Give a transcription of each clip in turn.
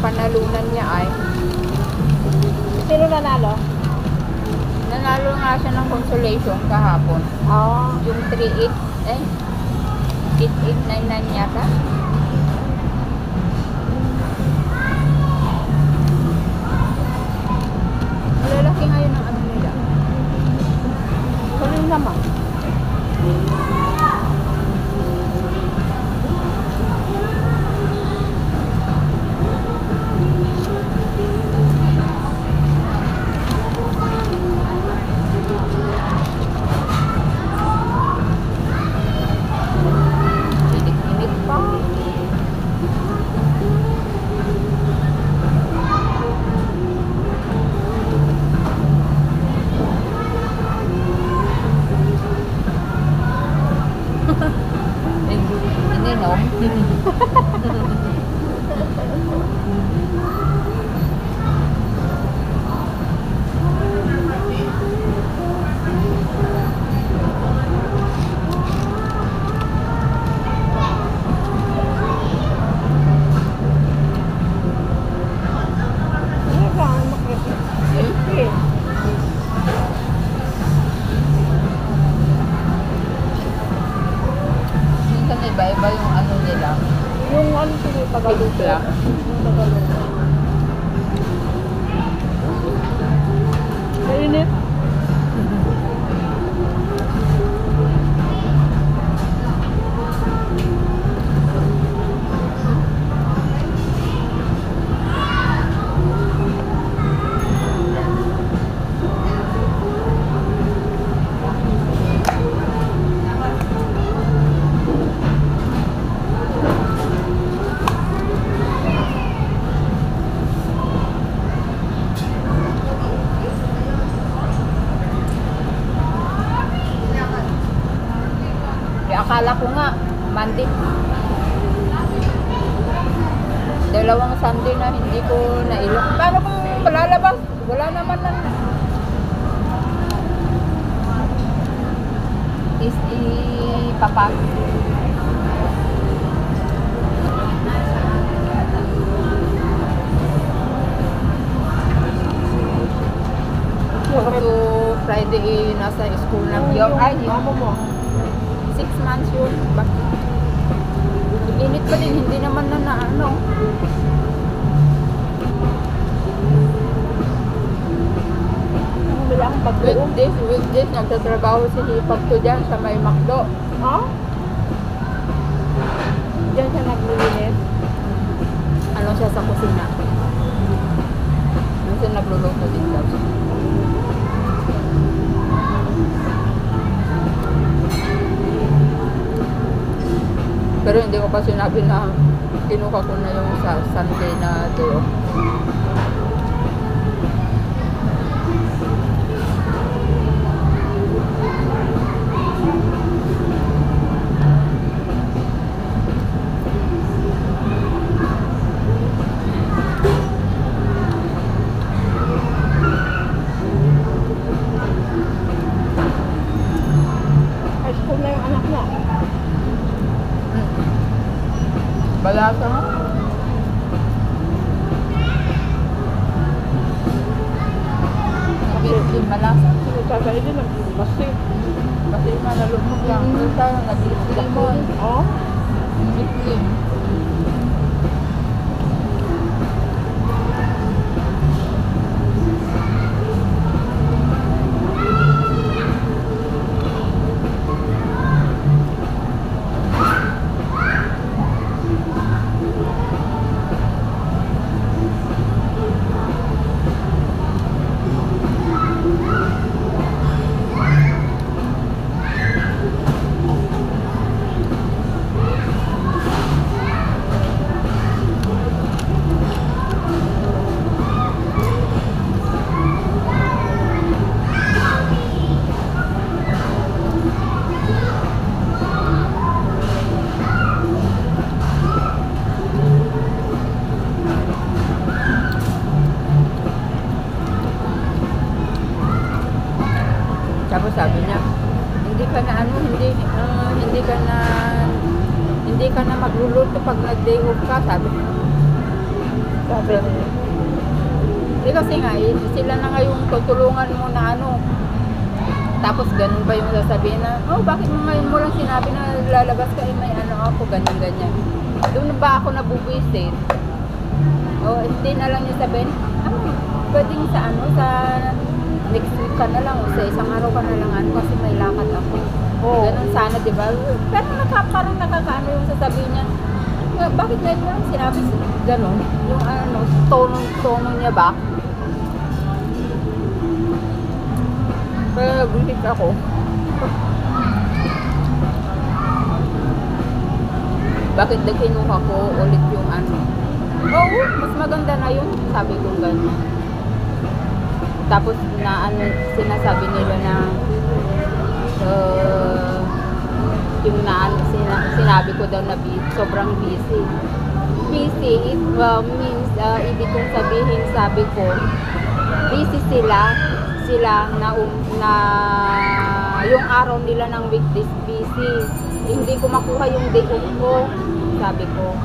napanalunan niya ay Sino nanalo? nanalo nga siya ng consolation kahapon. Oo. Yung 8899 yata. Malalaki ngayon ang ano nila. Kunin naman. Init-init pa. Ininom. Ano ba ang makikita? Minsan iba-iba yung ano nila. Yung ano sila Tagalog. Timpla. Yung Tagalog. Mainit. Akala ko nga, Monday. Dalawang Sunday na hindi ko nailok. Paano kung malalabas? Wala naman na. Is ipapak. So, Friday, nasa school na. Ay, Mama mo. 6 months yun. Init pa din, hindi naman na ano. Bumili akong pagbuo. Weekdays, nagtatrabaho si Hipag to dyan sa may McDo. Ha? Diyan siya naglilinis. Ano siya sa kusina. Minsan nagluluto din daw. Pero hindi ko pa sinabi na kinuha ko na yung sa Sunday na day off. High school na yung anak niya. Balasa nga. Hindi malasa. Sasay din nagbibasi. Kasi manalumog lang. Basta nag-limon. Oh? Lim. Tapos sabi niya, hindi ka na ano, hindi ka na magluluto pag nag-day off ka, sabi niya. Sabi niya. Eh kasi nga, sila na nga yung tutulungan mo na ano. Tapos ganun ba yung sasabihin na, oh bakit mo ngayon mo lang sinabi na lalabas ka, eh may ano ako, ganyan. Doon ba ako nabubwisit? O hindi na lang yung sabihin, pwedeng sa ano, sa next week ka na lang, o sa isang araw ka na lang ano, kasi may lakad ako. Oo. Ganun sana, di ba? Pero parang nakakaano yung sasabihin niya, bakit ngayon mo lang sinabi ganun? Yung ano, tono niya ba? Kaya nag-visit ako. Bakit kinuha ko ulit yung ano? Oo, mas maganda na yun. Sabi ko ganyan. Tapos na ano, sinasabi nila na yung na ano, sinabi ko daw na sobrang busy. Busy, it means, ibig kong sabihin, sabi ko, busy sila na yung araw nila ng weekdays busy. Hindi ko makuha yung day off ko, sabi ko.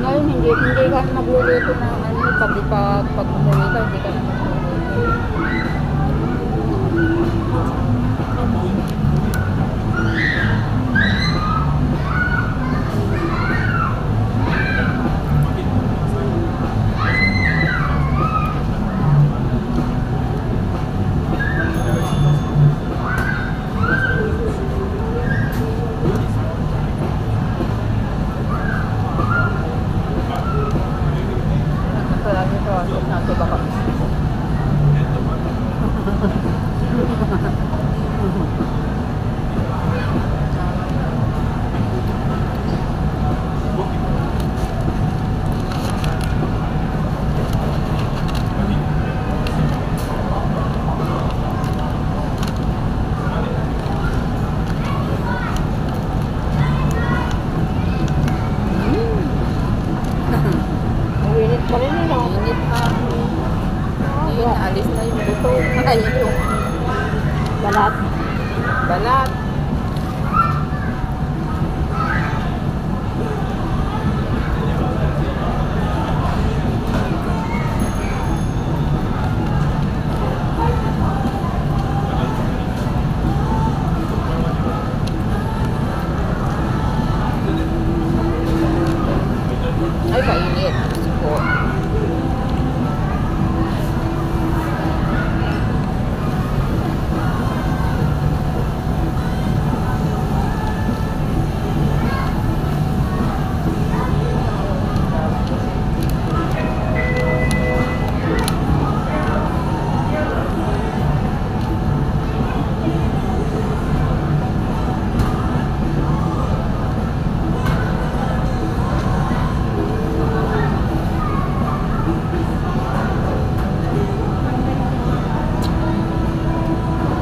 Ngayon hindi ka magluluto ng ano, pag umuwi ka, hindi ka na magluluto. Nato baka. Uwinit pa rin yun, no? Init pa. Ayun, alis na yung buto. Ayun yung Balat. balat. Ay, kainit. Ko.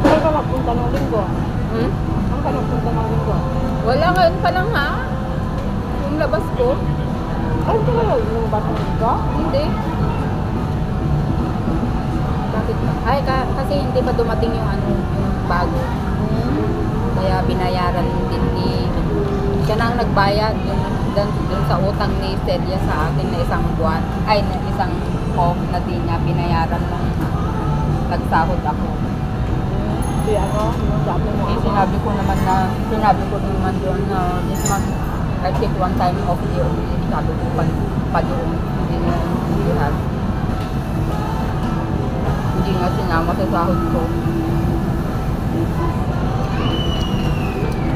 Saan ka magpunta ng linggo? Hmm? Saan ka magpunta ng linggo? Wala ngayon pa lang ha. Yung labas ko. Ay, ito ba yung bata ng linggo? Hindi. Bakit ba? Ay, kasi hindi pa dumating yung ano, yung bago. Kaya binayaran din ni siya na ang nagbayad dun sa utang ni Celia sa akin na isang buwan. Ay, na isang off na din niya binayaran nung nagsahod ako. Di ano, yung dati mo. Eh, sinabi ko naman doon na this month I take one time off the only. Sabi ko pa doon. Hindi nga sinama sa sahod ko.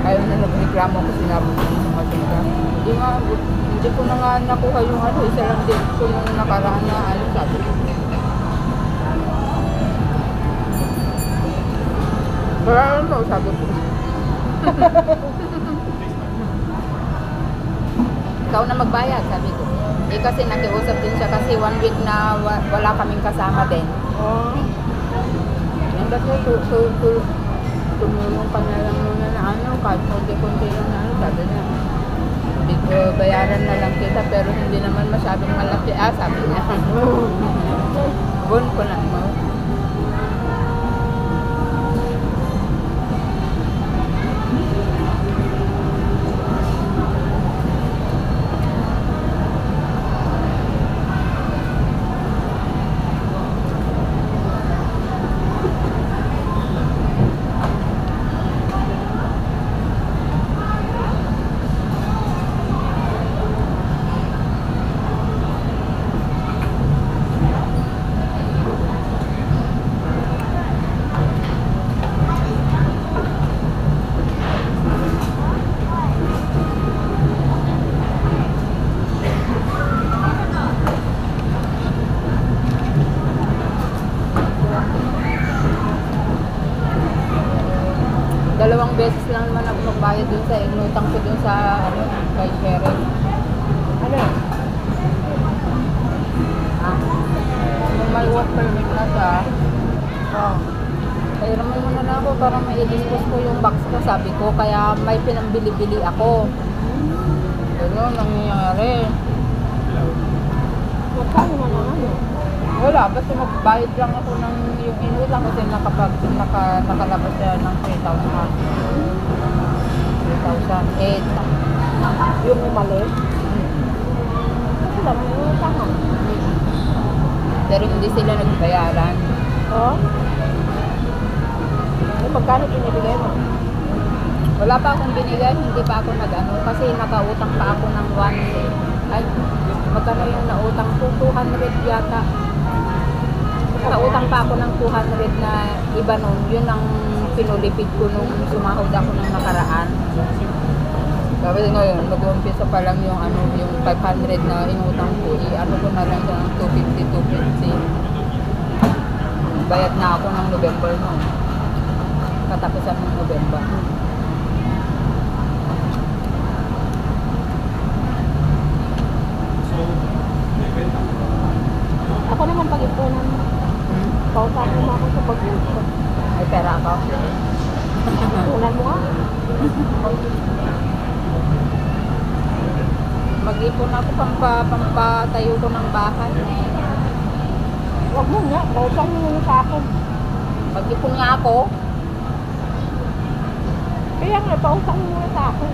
Ayaw na nagreklamo ko, sinabi ko sa maganda. Hindi ko na nga nakuha yung ano, isa lang din ko nung nakaraan na ano, sabi ko. Parang ano, sabi ko. Ikaw na magbayad, sabi ko. Eh kasi nakiusap din siya kasi 1 week na wala kaming kasama din. Oh. Ba't tumulong ka na lang muna na ano, kahit konti-konti lang na ano, sabi niya. Bayaran na lang kita pero hindi naman masyadong malaki. Sabi niya. Buwan ko lang mo. Dalawang beses lang naman ako magbayad dun sa inutang ko dun sa ano, kay Sheriff. Ano? Ah, nung may work permit na siya, Oh. kaya naman muna na ako para may i-dispose ko yung box ko, sabi ko, kaya may pinambili-bili ako. Ganun, nangyayari. Magkano na naman yun? Wala, basta magbayad lang ako ng yung inutang kasi nakalabas siya ng 3,000. 3,008. Yung umalis? Kasi naman yung utang. Pero hindi sila nagbayaran. Oh? Eh, magkano pinibigay mo? Wala pa akong binigay, hindi pa ako nag-ano kasi nakautang pa ako ng 1, ay, magkano yung nautang ko? 200 yata. Nakautang pa ako ng 200 na iba nun. Yun ang pinulipid ko nung sumahod ako ng nakaraan. Sabi ngayon, mag-umpisa pa lang yung ano, yung 500 na inutang ko, ano ko na lang siya ng 250. Bayad na ako ng November noon. Katapusan ng November. Ako naman pag-ipunan mo. Pautakin mo ako sa pag-ipunan. Ay, pera ako. Ipunan mo nga. Mag-ipon ako pampatayo ko ng bahay. Huwag mo nga. Pautang mo muna sa akin. Mag-ipon nga ako. Kaya nga, pautang mo muna sa akin.